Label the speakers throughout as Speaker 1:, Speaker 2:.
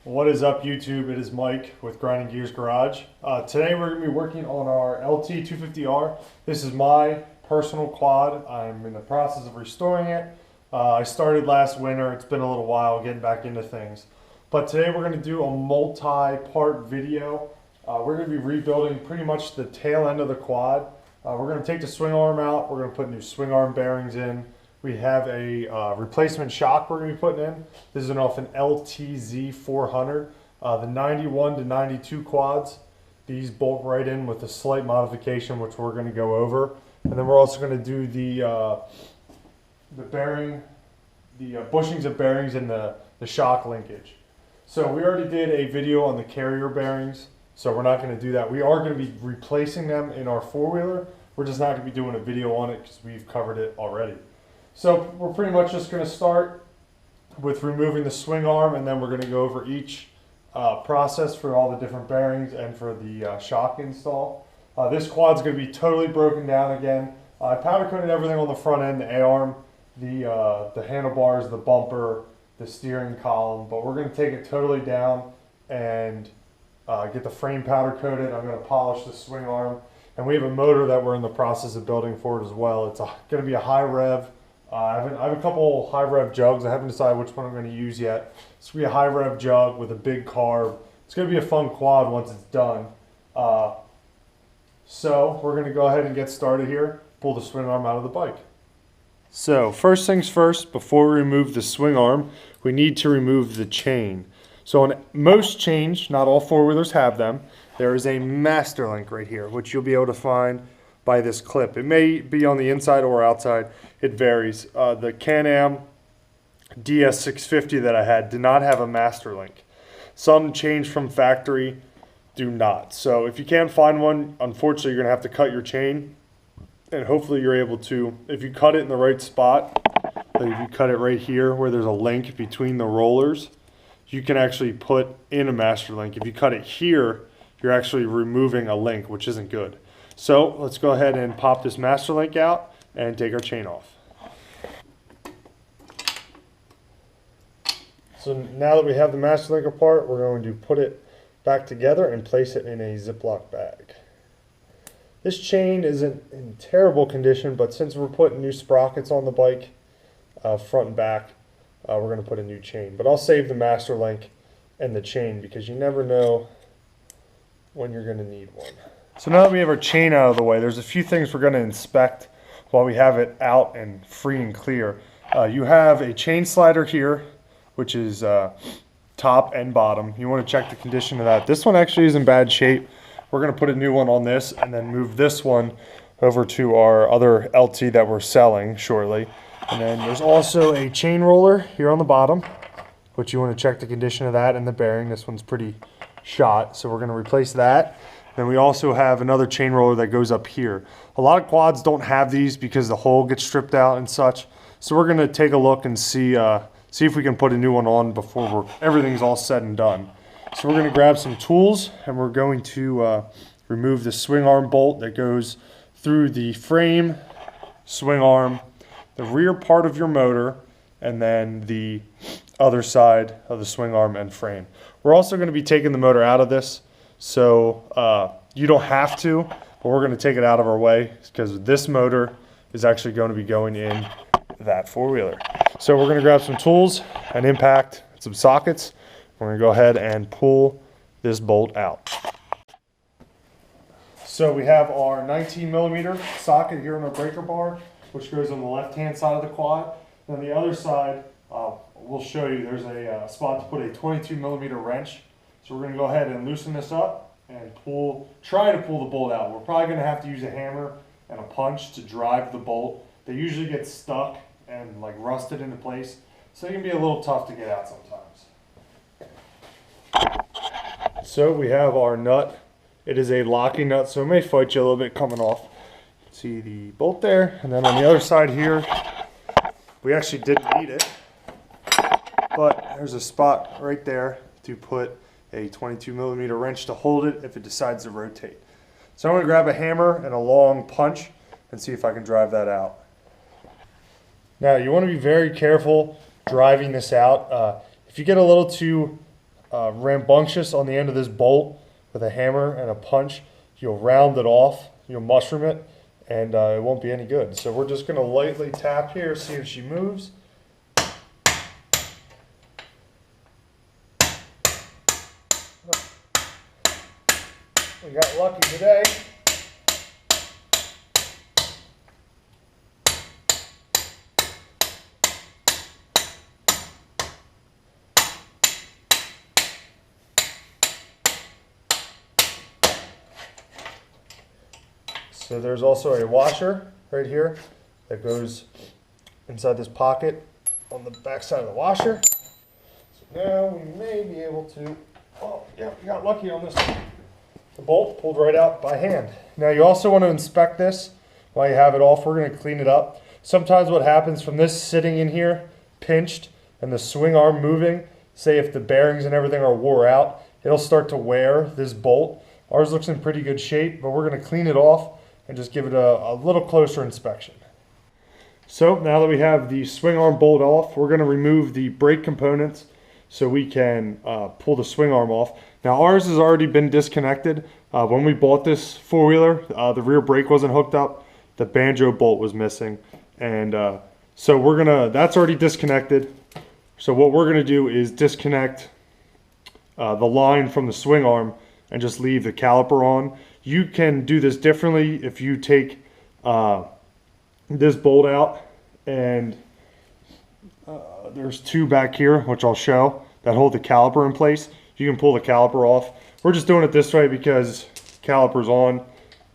Speaker 1: What is up, YouTube? It is Mike with Grinding Gears Garage. Today we're going to be working on our Lt250r. This is my personal quad. I'm in the process of restoring it. I started last winter. It's been a little while getting back into things. But today we're going to do a multi-part video. We're going to be rebuilding pretty much the tail end of the quad. We're going to take the swing arm out. We're going to put new swing arm bearings in. We have a replacement shock we're going to be putting in. This is off an Lt250r. The 91 to 92 quads. These bolt right in with a slight modification, which we're going to go over. And then we're also going to do the bearing, the bushings of bearings and the shock linkage. So we already did a video on the carrier bearings, so we're not going to do that. We are going to be replacing them in our four-wheeler. We're just not going to be doing a video on it because we've covered it already. So we're pretty much just going to start with removing the swing arm, and then we're going to go over each process for all the different bearings and for the shock install. This quad's going to be totally broken down again. I powder coated everything on the front end, the A-arm, the handlebars, the bumper, the steering column, but we're going to take it totally down and get the frame powder coated. I'm going to polish the swing arm, and we have a motor that we're in the process of building for it as well. It's going to be a high rev. I have a couple high rev jugs. I haven't decided which one I'm going to use yet. It's going to be a high rev jug with a big carb. It's going to be a fun quad once it's done. So we're going to go ahead and get started here. Pull the swing arm out of the bike. So first things first, before we remove the swing arm, we need to remove the chain. So on most chains, not all four-wheelers have them, there is a master link right here, which you'll be able to find by this clip. It may be on the inside or outside. It varies. The Can-Am DS650 that I had did not have a master link. Some chains from factory do not. So if you can't find one, unfortunately you're going to have to cut your chain, and hopefully you're able to, if you cut it in the right spot, like if you cut it right here where there's a link between the rollers, you can actually put in a master link. If you cut it here, you're actually removing a link, which isn't good. So let's go ahead and pop this master link out and take our chain off. So now that we have the master link apart, we're going to put it back together and place it in a Ziploc bag. This chain isn't in terrible condition, but since we're putting new sprockets on the bike, front and back, we're going to put a new chain. But I'll save the master link and the chain because you never know when you're going to need one. So now that we have our chain out of the way, there's a few things we're going to inspect while we have it out and free and clear. You have a chain slider here, which is top and bottom. You want to check the condition of that. This one actually is in bad shape. We're going to put a new one on this and then move this one over to our other LT that we're selling shortly. And then there's also a chain roller here on the bottom, which you want to check the condition of that and the bearing. This one's pretty shot, so we're going to replace that. Then we also have another chain roller that goes up here. A lot of quads don't have these because the hole gets stripped out and such. So we're going to take a look and see if we can put a new one on before everything's all said and done. So we're going to grab some tools and we're going to remove the swing arm bolt that goes through the frame, swing arm, the rear part of your motor, and then the other side of the swing arm and frame. We're also going to be taking the motor out of this. So you don't have to, but we're going to take it out of our way because this motor is actually going to be going in that four-wheeler. So we're going to grab some tools, an impact, some sockets. We're going to go ahead and pull this bolt out. So we have our 19mm socket here on our breaker bar, which goes on the left-hand side of the quad. And on the other side, we'll show you there's a spot to put a 22mm wrench. So we're going to go ahead and loosen this up and try to pull the bolt out. We're probably going to have to use a hammer and a punch to drive the bolt. They usually get stuck and like rusted into place, so it can be a little tough to get out sometimes. So we have our nut. It is a locking nut, so it may fight you a little bit coming off. See the bolt there, and then on the other side here, we actually didn't need it, but there's a spot right there to put a 22mm wrench to hold it if it decides to rotate. So I'm going to grab a hammer and a long punch and see if I can drive that out. Now you want to be very careful driving this out. If you get a little too rambunctious on the end of this bolt with a hammer and a punch, you'll round it off, you'll mushroom it, and it won't be any good. So we're just going to lightly tap here, see if she moves. We got lucky today. So there's also a washer right here that goes inside this pocket on the back side of the washer. So now we may be able to, oh yeah, we got lucky on this one. The bolt pulled right out by hand. Now you also want to inspect this while you have it off. We're going to clean it up. Sometimes what happens from this sitting in here, pinched, and the swing arm moving, say if the bearings and everything are wore out, it'll start to wear this bolt. Ours looks in pretty good shape, but we're going to clean it off and just give it a little closer inspection. So now that we have the swing arm bolt off, we're going to remove the brake components so we can pull the swing arm off. Now ours has already been disconnected. When we bought this four-wheeler, the rear brake wasn't hooked up, the banjo bolt was missing, and so that's already disconnected. So what we're gonna do is disconnect the line from the swing arm and just leave the caliper on. You can do this differently if you take this bolt out, and there's two back here, which I'll show, that hold the caliper in place. You can pull the caliper off. We're just doing it this way because caliper's on.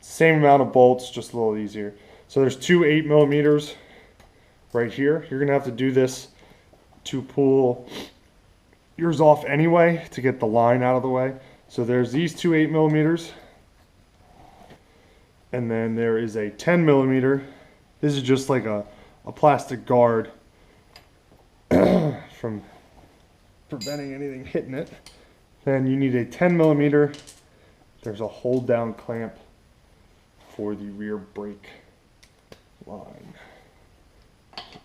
Speaker 1: Same amount of bolts, just a little easier. So there's two 8mm right here. You're gonna have to do this to pull yours off anyway to get the line out of the way. So there's these two 8mm, and then there is a 10mm. This is just like a plastic guard from preventing anything hitting it. Then you need a 10mm. There's a hold down clamp for the rear brake line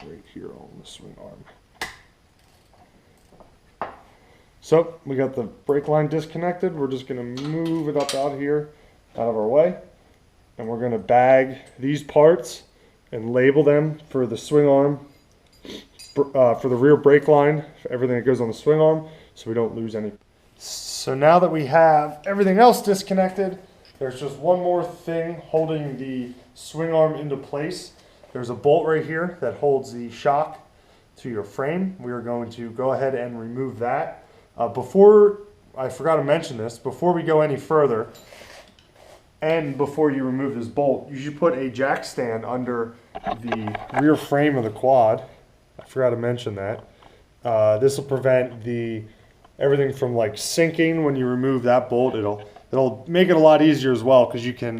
Speaker 1: right here on the swing arm. So we got the brake line disconnected. We're just going to move it up out here, out of our way, and we're going to bag these parts and label them for the swing arm, for the rear brake line, for everything that goes on the swing arm, so we don't lose any. So now that we have everything else disconnected, there's just one more thing holding the swing arm into place. There's a bolt right here that holds the shock to your frame. We are going to go ahead and remove that. Before, I forgot to mention this, before we go any further, and before you remove this bolt, you should put a jack stand under the rear frame of the quad. I forgot to mention that. This will prevent everything from like sinking when you remove that bolt. It'll make it a lot easier as well because you can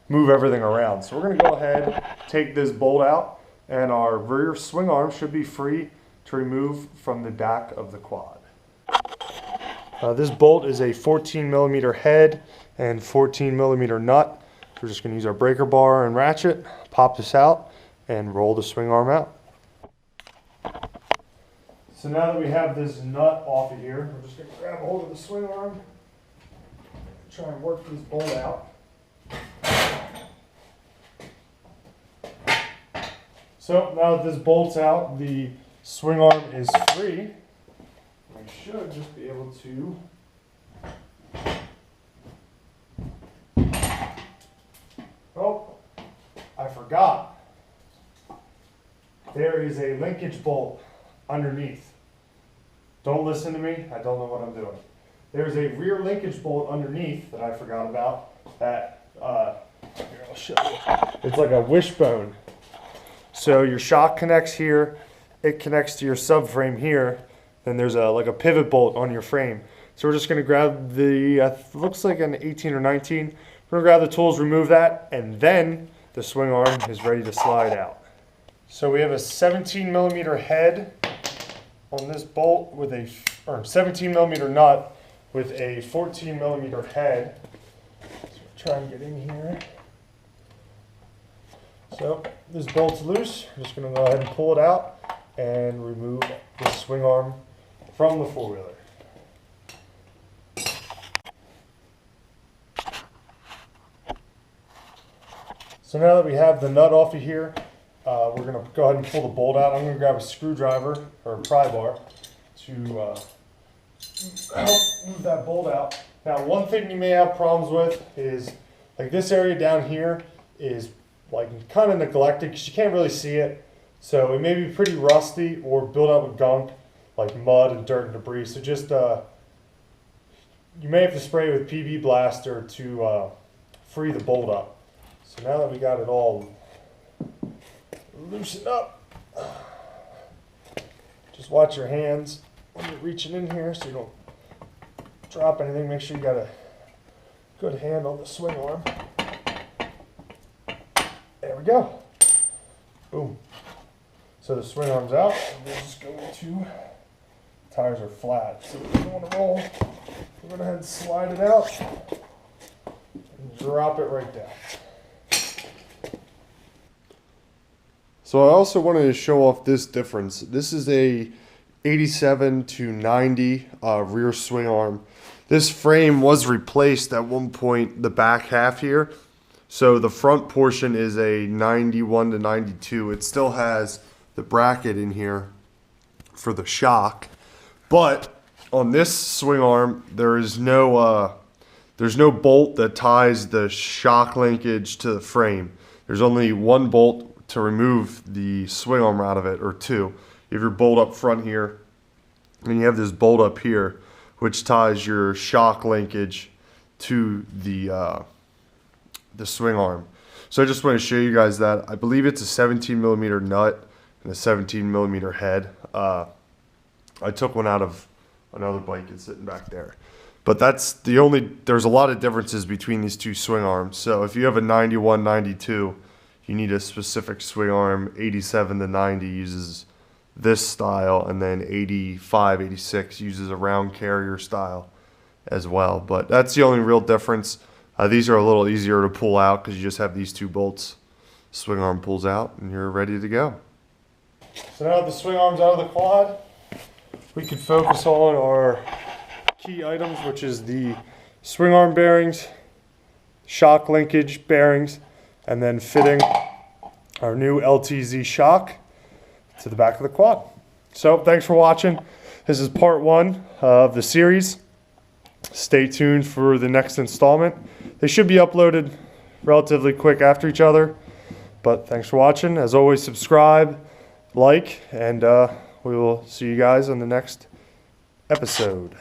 Speaker 1: move everything around. So we're going to go ahead, take this bolt out, and our rear swing arm should be free to remove from the back of the quad. This bolt is a 14mm head and 14mm nut. We're just going to use our breaker bar and ratchet, pop this out, and roll the swing arm out. So now that we have this nut off of here, we're just going to grab hold of the swing arm, try and work this bolt out. So now that this bolt's out, the swing arm is free. We should just be able to oh, I forgot. There is a linkage bolt underneath. Don't listen to me, I don't know what I'm doing. There's a rear linkage bolt underneath that I forgot about that, here I'll show you. It's like a wishbone. So your shock connects here, it connects to your subframe here, then there's like a pivot bolt on your frame. So we're just going to grab the, looks like an 18 or 19. We're going to grab the tools, remove that, and then the swing arm is ready to slide out. So we have a 17mm head on this bolt with a, or 17mm nut with a 14mm head. So try and get in here. So this bolt's loose. I'm just going to go ahead and pull it out and remove the swing arm from the four-wheeler. So now that we have the nut off of here, we're going to go ahead and pull the bolt out. I'm going to grab a screwdriver or a pry bar to help move that bolt out. Now, one thing you may have problems with is like this area down here is like kind of neglected because you can't really see it. So it may be pretty rusty or built up with gunk like mud and dirt and debris. So just you may have to spray with PB Blaster to free the bolt up. So now that we got it all loosened up, just watch your hands when you're reaching in here so you don't drop anything. Make sure you got a good hand on the swing arm. There we go. Boom. So the swing arm's out, and we're just going to, tires are flat, so we don't want to roll. We're going to go ahead and slide it out and drop it right down. So I also wanted to show off this difference. This is a 87 to 90 rear swing arm. This frame was replaced at one point, the back half here. So the front portion is a 91 to 92. It still has the bracket in here for the shock. But on this swing arm, there's no bolt that ties the shock linkage to the frame. There's only one bolt to remove the swing arm out of it, or two. You have your bolt up front here, and you have this bolt up here, which ties your shock linkage to the swing arm. So I just want to show you guys that. I believe it's a 17 millimeter nut and a 17 millimeter head. I took one out of another bike that's sitting back there. But that's the only, there's a lot of differences between these two swing arms. So if you have a 91, 92, you need a specific swing arm. 87 to 90 uses this style, and then 85, 86 uses a round carrier style as well. But that's the only real difference. These are a little easier to pull out because you just have these two bolts. Swing arm pulls out and you're ready to go. So now that the swing arm's out of the quad, we can focus on our key items, which is the swing arm bearings, shock linkage bearings, and then fitting our new LTZ shock to the back of the quad. So thanks for watching. This is part 1 of the series. Stay tuned for the next installment. They should be uploaded relatively quick after each other. But thanks for watching. As always, subscribe, like, and we will see you guys on the next episode.